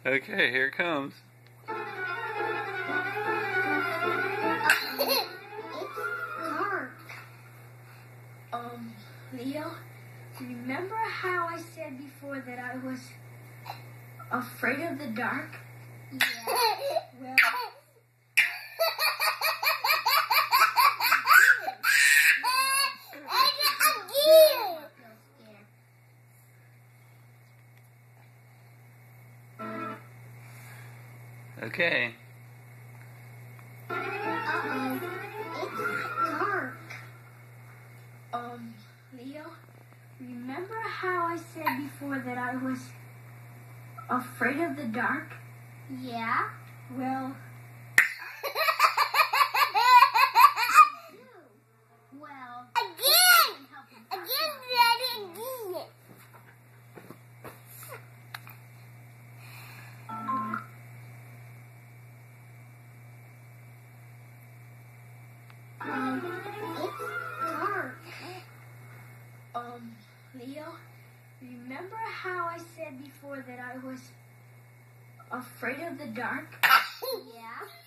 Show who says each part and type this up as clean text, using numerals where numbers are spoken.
Speaker 1: Okay, here it comes.
Speaker 2: It's dark.
Speaker 3: Leo, remember how I said before that I was afraid of the dark?
Speaker 2: Yeah.
Speaker 3: Well,
Speaker 1: Okay.
Speaker 2: Uh-oh. It's dark.
Speaker 3: Leo, remember how I said before that I was afraid of the dark?
Speaker 2: Yeah.
Speaker 3: Well,
Speaker 2: Well. Again, Daddy, again. It's dark.
Speaker 3: Leo, remember how I said before that I was afraid of the dark?
Speaker 2: Yeah.